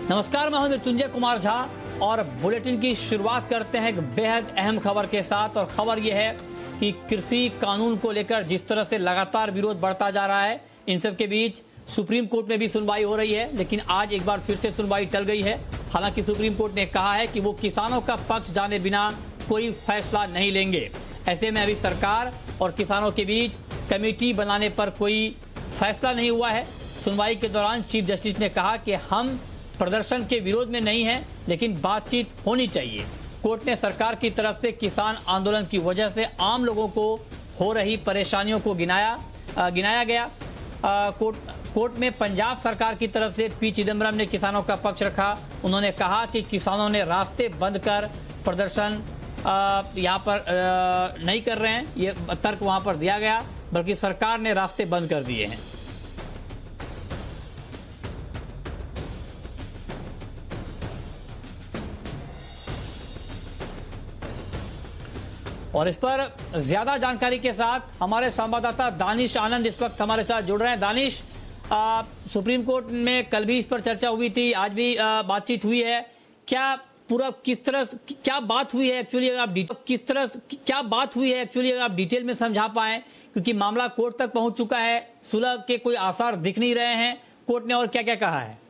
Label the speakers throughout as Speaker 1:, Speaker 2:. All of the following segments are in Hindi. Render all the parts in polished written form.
Speaker 1: नमस्कार, मैं हूं मृत्युंजय कुमार झा और बुलेटिन की शुरुआत करते हैं एक बेहद अहम खबर के साथ। और खबर यह है कि कृषि कानून को लेकर जिस तरह से लगातार विरोध बढ़ता जा रहा है, इन सब के बीच सुप्रीम कोर्ट में भी सुनवाई हो रही है, लेकिन आज एक बार फिर से सुनवाई टल गई है। हालांकि सुप्रीम कोर्ट ने कहा है कि वो किसानों का पक्ष जाने बिना कोई फैसला नहीं लेंगे। ऐसे में अभी सरकार और किसानों के बीच कमेटी बनाने पर कोई फैसला नहीं हुआ है। सुनवाई के दौरान चीफ जस्टिस ने कहा कि हम प्रदर्शन के विरोध में नहीं है, लेकिन बातचीत होनी चाहिए। कोर्ट ने सरकार की तरफ से किसान आंदोलन की वजह से आम लोगों को हो रही परेशानियों को गिनाया गया। कोर्ट में पंजाब सरकार की तरफ से पी चिदम्बरम ने किसानों का पक्ष रखा। उन्होंने कहा कि किसानों ने रास्ते बंद कर प्रदर्शन यहाँ पर नहीं कर रहे हैं, ये तर्क वहां पर दिया गया, बल्कि सरकार ने रास्ते बंद कर दिए हैं। और इस पर ज्यादा जानकारी के साथ हमारे संवाददाता दानिश आनंद इस वक्त हमारे साथ जुड़ रहे हैं। दानिश, सुप्रीम कोर्ट में कल भी इस पर चर्चा हुई थी, आज भी बातचीत हुई है। क्या पूरा किस तरह क्या बात हुई है एक्चुअली, अगर आप डिटेल में समझा पाएं, क्योंकि मामला कोर्ट तक पहुंच चुका है, सुलह के कोई आसार दिख नहीं रहे हैं। कोर्ट ने और क्या क्या कहा है?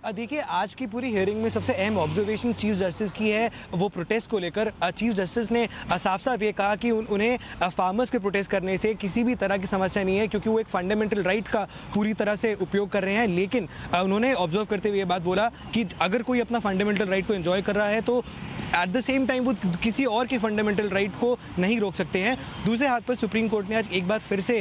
Speaker 2: देखिए, आज की पूरी हियरिंग में सबसे अहम ऑब्जर्वेशन चीफ जस्टिस की है वो प्रोटेस्ट को लेकर। चीफ जस्टिस ने साफ साफ ये कहा कि उन्हें फार्मर्स के प्रोटेस्ट करने से किसी भी तरह की समस्या नहीं है, क्योंकि वो एक फंडामेंटल राइट का पूरी तरह से उपयोग कर रहे हैं। लेकिन उन्होंने ऑब्जर्व करते हुए ये बात बोला कि अगर कोई अपना फंडामेंटल राइट को एंजॉय कर रहा है तो एट द सेम टाइम वो किसी और के फंडामेंटल राइट को नहीं रोक सकते हैं। दूसरे हाथ पर सुप्रीम कोर्ट ने आज एक बार फिर से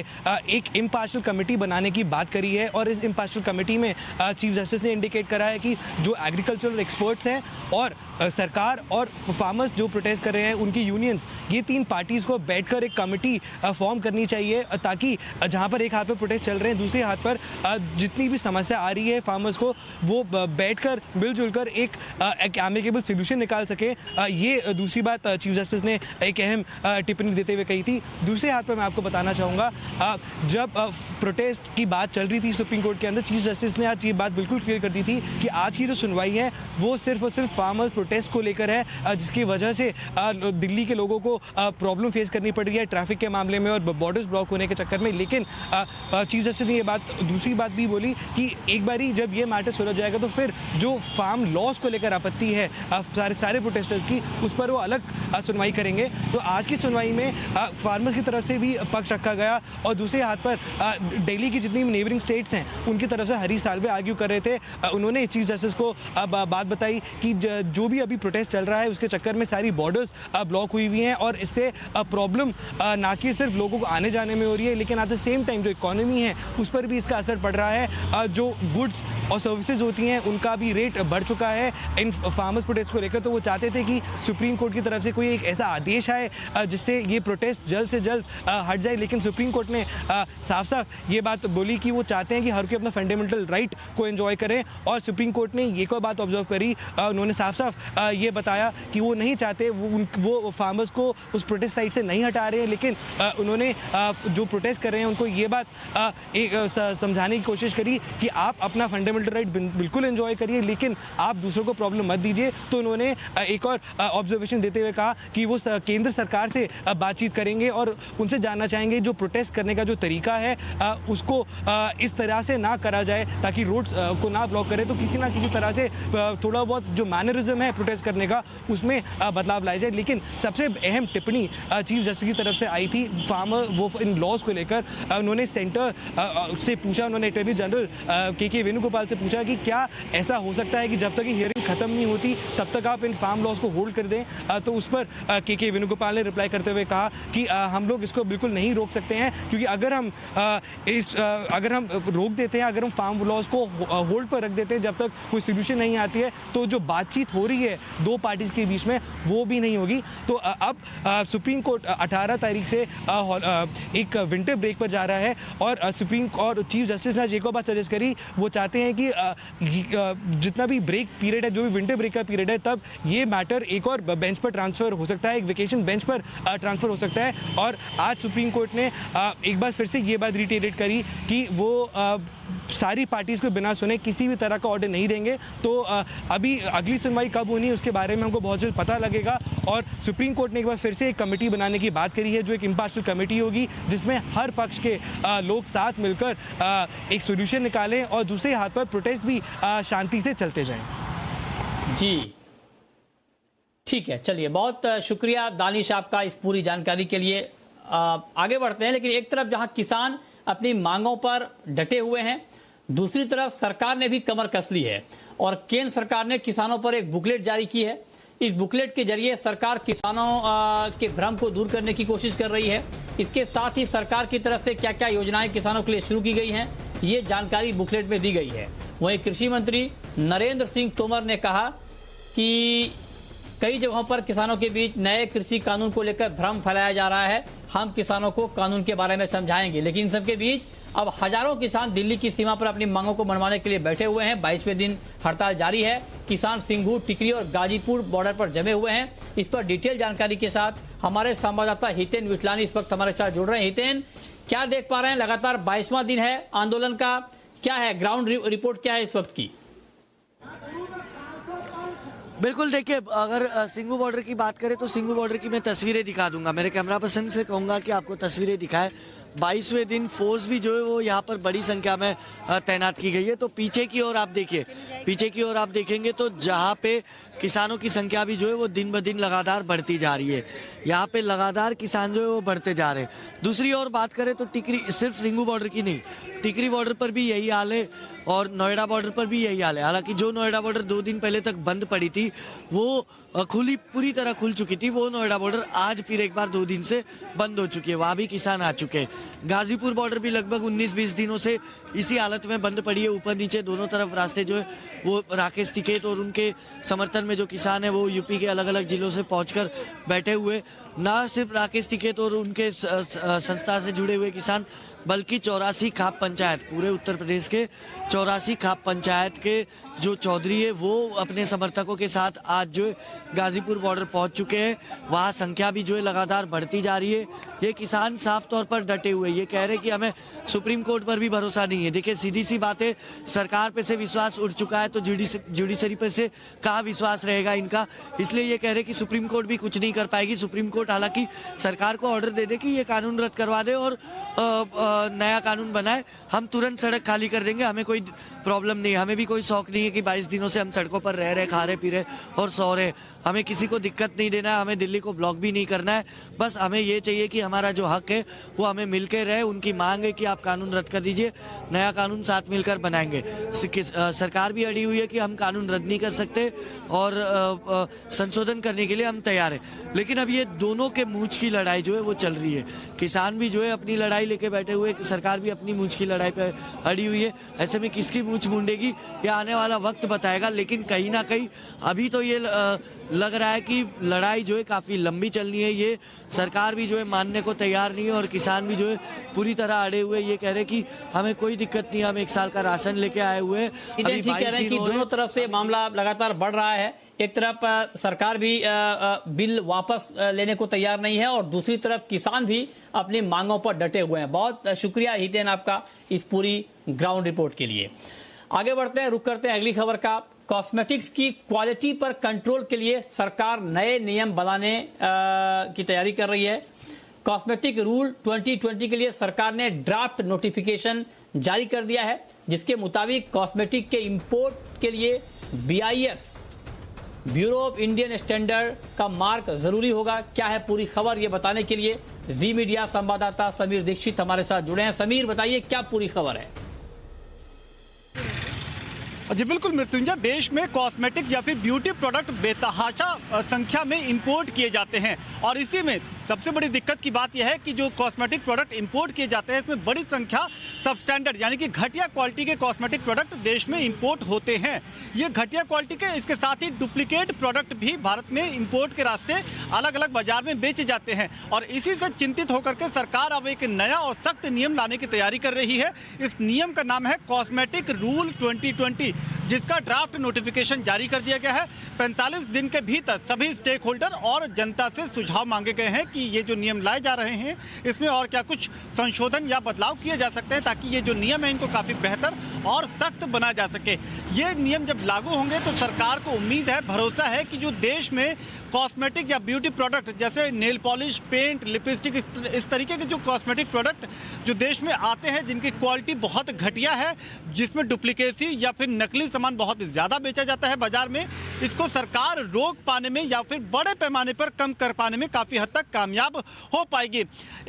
Speaker 2: एक इम्पार्शियल कमेटी बनाने की बात करी है, और इस इम्पार्शियल कमेटी में चीफ जस्टिस ने इंडिकेट करा है कि जो एग्रीकल्चरल एक्सपर्ट्स हैं और सरकार और फार्मर्स जो प्रोटेस्ट कर रहे हैं उनकी यूनियंस, ये तीन पार्टीज को बैठकर एक कमेटी फॉर्म करनी चाहिए, ताकि जहां पर एक हाथ पर प्रोटेस्ट चल रहे हैं, दूसरे हाथ पर जितनी भी समस्या आ रही है फार्मर्स को, वो बैठकर मिलजुल कर एक एमिकेबल सोल्यूशन निकाल सके। ये दूसरी बात चीफ जस्टिस ने एक अहम टिप्पणी देते हुए कही थी। दूसरे हाथ पर मैं आपको बताना चाहूँगा, जब प्रोटेस्ट की बात चल रही थी सुप्रीम कोर्ट के अंदर, चीफ जस्टिस ने आज ये बात बिल्कुल क्लियर कर दी थी कि आज की जो सुनवाई है वो सिर्फ और सिर्फ फार्मर्स प्रोटेस्ट को लेकर है, जिसकी वजह से दिल्ली के लोगों को प्रॉब्लम फेस करनी पड़ रही है ट्रैफिक के मामले में और बॉर्डर्स ब्लॉक होने के चक्कर में। लेकिन चीफ जस्टिस ने ये बात, दूसरी बात भी बोली कि एक बारी जब ये मैटर सुलझ जाएगा तो फिर जो फार्म लॉस को लेकर आपत्ति है सारे प्रोटेस्टर्स की, उस पर वो अलग सुनवाई करेंगे। तो आज की सुनवाई में फार्मर्स की तरफ से भी पक्ष रखा गया, और दूसरे हाथ पर दिल्ली की जितनी नेबरिंग स्टेट्स हैं उनकी तरफ से हरीश साल्वे आर्ग्यू कर रहे थे। उन्होंने चीफ जस्टिस को बात बताई कि जो भी अभी प्रोटेस्ट चल रहा है उसके चक्कर में सारी बॉर्डर्स ब्लॉक हुई हुई हैं, और इससे प्रॉब्लम ना कि सिर्फ लोगों को आने जाने में हो रही है, लेकिन एट द सेम टाइम जो इकोनॉमी है उस पर भी इसका असर पड़ रहा है। जो गुड्स और सर्विसेज होती हैं उनका भी रेट बढ़ चुका है इन फार्मर्स प्रोटेस्ट को लेकर। तो वो चाहते थे कि सुप्रीम कोर्ट की तरफ से कोई एक ऐसा आदेश आए जिससे ये प्रोटेस्ट जल्द से जल्द हट जाए। लेकिन सुप्रीम कोर्ट ने साफ साफ ये बात बोली कि वो चाहते हैं कि हर कोई अपना फंडामेंटल राइट को एंजॉय करें। और सुप्रीम कोर्ट ने ये कोई बात ऑब्जर्व करी, उन्होंने साफ साफ ये बताया कि वो नहीं चाहते, वो फार्मर्स को उस प्रोटेस्ट साइट से नहीं हटा रहे हैं, लेकिन उन्होंने जो प्रोटेस्ट कर रहे हैं उनको ये बात समझाने की कोशिश करी कि आप अपना फंडामेंटल राइट बिल्कुल एंजॉय करिए, लेकिन आप दूसरों को प्रॉब्लम मत दीजिए। तो उन्होंने एक और ऑब्जर्वेशन देते हुए कहा कि वो केंद्र सरकार से बातचीत करेंगे और उनसे जानना चाहेंगे जो प्रोटेस्ट करने का जो तरीका है उसको इस तरह से ना करा जाए ताकि रोड्स को ना ब्लॉक करे, तो किसी ना किसी तरह से थोड़ा बहुत जो मैनरिज्म है प्रोटेस्ट करने का उसमें बदलाव लाया जाए। लेकिन सबसे अहम टिप्पणी चीफ जस्टिस की तरफ से आई थी फार्मर वो इन लॉज को लेकर। उन्होंने सेंटर से पूछा, उन्होंने अटॉर्नी जनरल के वेणुगोपाल से पूछा कि क्या ऐसा हो सकता है कि जब तक ये हियरिंग खत्म नहीं होती तब तक आप इन फार्म लॉज को होल्ड कर दें। तो उस पर के वेणुगोपाल ने रिप्लाई करते हुए कहा कि हम लोग इसको बिल्कुल नहीं रोक सकते हैं, क्योंकि अगर हम रोक देते हैं, अगर हम फार्म लॉज को होल्ड पर रख देते हैं जब तक कोई सोल्यूशन नहीं आती है, तो जो बातचीत हो रही है दो पार्टीज के बीच में वो भी नहीं होगी। तो अब सुप्रीम कोर्ट 18 तारीख से एक विंटर ब्रेक पर जा रहा है, और सुप्रीम और चीफ जस्टिस ने एक और बात सजेस्ट करी, वो चाहते हैं कि जितना भी ब्रेक पीरियड है, जो भी विंटर ब्रेक का पीरियड है, तब ये मैटर एक और बेंच पर ट्रांसफर हो सकता है, एक वेकेशन बेंच पर ट्रांसफर हो सकता है। और आज सुप्रीम कोर्ट ने एक बार फिर से ये बात रिटेरेट करी कि वो सारी पार्टीज को बिना सुने किसी भी तरह का ऑर्डर नहीं देंगे। तो अभी अगली सुनवाई कब होनी है उसके बारे में हमको बहुत जल्द पता लगेगा। और सुप्रीम कोर्ट ने एक बार फिर से एक कमेटी बनाने की बात करी है, जो एक इम्पार्शियल कमेटी होगी, जिसमें हर पक्ष के लोग साथ मिलकर एक सोल्यूशन निकालें और दूसरे हाथ पर प्रोटेस्ट भी शांति से चलते जाएं।
Speaker 1: जी ठीक है, चलिए बहुत शुक्रिया दानिश आपका इस पूरी जानकारी के लिए। आगे बढ़ते हैं, लेकिन एक तरफ जहां किसान अपनी मांगों पर डटे हुए हैं, दूसरी तरफ सरकार ने भी कमर कस ली है और केंद्र सरकार ने किसानों पर एक बुकलेट जारी की है। इस बुकलेट के जरिए सरकार किसानों के भ्रम को दूर करने की कोशिश कर रही है। इसके साथ ही सरकार की तरफ से क्या क्या योजनाएं किसानों के लिए शुरू की गई हैं, ये जानकारी बुकलेट में दी गई है। वहीं कृषि मंत्री नरेंद्र सिंह तोमर ने कहा कि कई जगहों पर किसानों के बीच नए कृषि कानून को लेकर भ्रम फैलाया जा रहा है। हम किसानों को कानून के बारे में समझाएंगे, लेकिन इन सबके बीच अब हजारों किसान दिल्ली की सीमा पर अपनी मांगों को मनवाने के लिए बैठे हुए हैं। 22वें दिन हड़ताल जारी है। किसान सिंघू, टिकरी और गाजीपुर बॉर्डर पर जमे हुए हैं। इस पर डिटेल जानकारी के साथ हमारे संवाददाता हितेन विटलानी इस वक्त हमारे साथ जुड़ रहे हैं। हितेन, क्या देख पा रहे हैं? लगातार 22वां दिन है आंदोलन का, क्या है ग्राउंड रिपोर्ट, क्या है इस वक्त की?
Speaker 3: बिल्कुल, देखिए अगर सिंघू बॉर्डर की बात करें तो सिंघू बॉर्डर की मैं तस्वीरें दिखा दूंगा। मेरे कैमरा पर्सन से कहूंगा कि आपको तस्वीरें दिखाए। 22वें दिन फोर्स भी जो है वो यहाँ पर बड़ी संख्या में तैनात की गई है। तो पीछे की ओर आप देखिए, पीछे की ओर आप देखेंगे तो जहाँ पे किसानों की संख्या भी जो है वो दिन ब दिन लगातार बढ़ती जा रही है। यहाँ पे लगातार किसान जो है वो बढ़ते जा रहे हैं। दूसरी ओर बात करें तो टिकरी, सिर्फ सिंघू बॉर्डर की नहीं, टिकरी बॉर्डर पर भी यही हाल है और नोएडा बॉर्डर पर भी यही हाल है। हालांकि जो नोएडा बॉर्डर 2 दिन पहले तक बंद पड़ी थी वो पूरी तरह खुल चुकी थी। वो नोएडा बॉर्डर आज फिर एक बार 2 दिन से बंद हो चुकी है, वहाँ भी किसान आ चुके हैं। गाजीपुर बॉर्डर भी लगभग 19-20 दिनों से इसी हालत में बंद पड़ी है। ऊपर नीचे दोनों तरफ रास्ते जो है वो राकेश टिकैत और उनके समर्थन में जो किसान है वो यूपी के अलग अलग जिलों से पहुंचकर बैठे हुए। ना सिर्फ राकेश टिकैत और उनके संस्था से जुड़े हुए किसान, बल्कि 84 खाप पंचायत, पूरे उत्तर प्रदेश के 84 खाप पंचायत के जो चौधरी है वो अपने समर्थकों के साथ आज जो है गाजीपुर बॉर्डर पहुंच चुके हैं। वहाँ संख्या भी जो है लगातार बढ़ती जा रही है। ये किसान साफ तौर पर डटे हुए, ये कह रहे हैं कि हमें सुप्रीम कोर्ट पर भी भरोसा नहीं है। देखिए सीधी सी बात है, सरकार पे से विश्वास उठ चुका है तो जुडिशरी पे से कहाँ विश्वास रहेगा इनका। इसलिए ये कह रहे कि सुप्रीम कोर्ट भी कुछ नहीं कर पाएगी। सुप्रीम कोर्ट हालांकि सरकार को ऑर्डर दे दे कि ये कानून रद्द करवा दे और नया कानून बनाए, हम तुरंत सड़क खाली कर देंगे, हमें कोई प्रॉब्लम नहीं है। हमें भी कोई शौक नहीं है कि 22 दिनों से हम सड़कों पर रह रहे, खा रहे, पी रहे और सो रहे। हमें किसी को दिक्कत नहीं देना है, हमें दिल्ली को ब्लॉक भी नहीं करना है। बस हमें ये चाहिए कि हमारा जो हक है वो हमें मिलकर रहे। उनकी मांग है कि आप कानून रद्द कर दीजिए, नया कानून साथ मिलकर बनाएंगे। सरकार भी अड़ी हुई है कि हम कानून रद्द नहीं कर सकते और संशोधन करने के लिए हम तैयार हैं। लेकिन अब ये दोनों के मूंछ की लड़ाई जो है वो चल रही है। किसान भी जो है अपनी लड़ाई लेके बैठे हुए, सरकार भी अपनी मूंछ की लड़ाई पे अड़ी हुई है। ऐसे में किसकी मूंछ मुंडेगी ये आने वाला वक्त बताएगा। लेकिन कहीं ना कहीं अभी तो ये लग रहा है कि लड़ाई जो है काफी लंबी चलनी है। ये सरकार भी जो है मानने को तैयार नहीं है और किसान भी जो है पूरी तरह अड़े हुए। ये कह रहे कि हमें कोई दिक्कत नहीं, हम 1 साल का राशन लेके आए हुए हैं।
Speaker 1: अभी 22 कह रहे हैं कि दोनों तरफ से मामला लगातार बढ़ रहा है। एक तरफ सरकार भी बिल वापस लेने को तैयार नहीं है और दूसरी तरफ किसान भी अपनी मांगों पर डटे हुए हैं। बहुत शुक्रिया हितेन आपका इस पूरी ग्राउंड रिपोर्ट के लिए। आगे बढ़ते हैं, रुक करते हैं अगली खबर का। कॉस्मेटिक्स की क्वालिटी पर कंट्रोल के लिए सरकार नए नियम बनाने की तैयारी कर रही है। कॉस्मेटिक रूल 2020 के लिए सरकार ने ड्राफ्ट नोटिफिकेशन जारी कर दिया है, जिसके मुताबिक कॉस्मेटिक के इंपोर्ट के लिए BIS, bureau of Indian standard का मार्क जरूरी होगा। क्या है पूरी खबर, ये बताने के लिए जी मीडिया संवाददाता समीर दीक्षित हमारे साथ जुड़े हैं। समीर, बताइए क्या पूरी खबर है?
Speaker 4: जी बिल्कुल मृत्युंजय, देश में कॉस्मेटिक या फिर ब्यूटी प्रोडक्ट बेतहाशा संख्या में इंपोर्ट किए जाते हैं और इसी में सबसे बड़ी दिक्कत की बात यह है कि जो कॉस्मेटिक प्रोडक्ट इंपोर्ट किए जाते हैं इसमें बड़ी संख्या सबस्टैंडर्ड यानी कि घटिया क्वालिटी के कॉस्मेटिक प्रोडक्ट देश में इंपोर्ट होते हैं। ये घटिया क्वालिटी के, इसके साथ ही डुप्लीकेट प्रोडक्ट भी भारत में इंपोर्ट के रास्ते अलग अलग बाजार में बेचे जाते हैं और इसी से चिंतित होकर के सरकार अब एक नया और सख्त नियम लाने की तैयारी कर रही है। इस नियम का नाम है कॉस्मेटिक रूल 2020। जिसका ड्राफ्ट नोटिफिकेशन जारी कर दिया गया है। 45 दिन के भीतर सभी स्टेक होल्डर और जनता से सुझाव मांगे गए हैं कि ये जो नियम लाए जा रहे हैं इसमें और क्या कुछ संशोधन या बदलाव किए जा सकते हैं ताकि ये जो नियम है इनको काफ़ी बेहतर और सख्त बना जा सके। ये नियम जब लागू होंगे तो सरकार को उम्मीद है, भरोसा है कि जो देश में कॉस्मेटिक या ब्यूटी प्रोडक्ट जैसे नेल पॉलिश, पेंट, लिपस्टिक, इस तरीके के जो कॉस्मेटिक प्रोडक्ट जो देश में आते हैं जिनकी क्वालिटी बहुत घटिया है, जिसमें डुप्लीकेसी या फिर नकली सामान बहुत ज़्यादा बेचा जाता है बाजार में, इसको सरकार रोक पाने में या फिर बड़े पैमाने पर कम कर पाने में काफ़ी हद तक कामयाब हो पाएगी।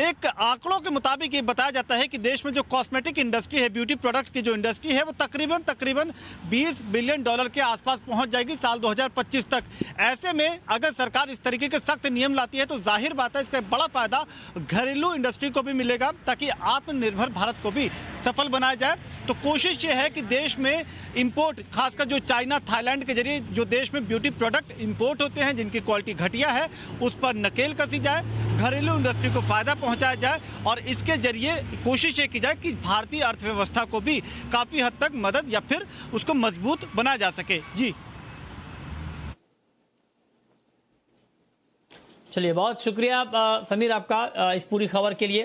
Speaker 4: एक आंकड़ों के मुताबिक ये बताया जाता है कि देश में जो कॉस्मेटिक इंडस्ट्री है, ब्यूटी प्रोडक्ट की जो इंडस्ट्री है, वो तकरीबन $20 बिलियन के आसपास पहुंच जाएगी साल 2025 तक। ऐसे में अगर सरकार इस तरीके के सख्त नियम लाती है तो जाहिर बात है इसका बड़ा फायदा घरेलू इंडस्ट्री को भी मिलेगा ताकि आत्मनिर्भर भारत को भी सफल बनाया जाए। तो कोशिश ये है कि देश में इंपोर्ट, खासकर जो चाइना, थाईलैंड के जरिए जो देश में ब्यूटी प्रोडक्ट इंपोर्ट होते हैं जिनकी क्वालिटी घटिया है, उस पर नकेल कसी जाए, घरेलू इंडस्ट्री को फायदा पहुंचाया जाए और इसके जरिए कोशिश ये की जाए कि भारतीय अर्थव्यवस्था को भी काफी हद तक मदद या फिर उसको मजबूत बनाया जा सके। जी
Speaker 1: चलिए, बहुत शुक्रिया समीर आपका इस पूरी खबर के लिए।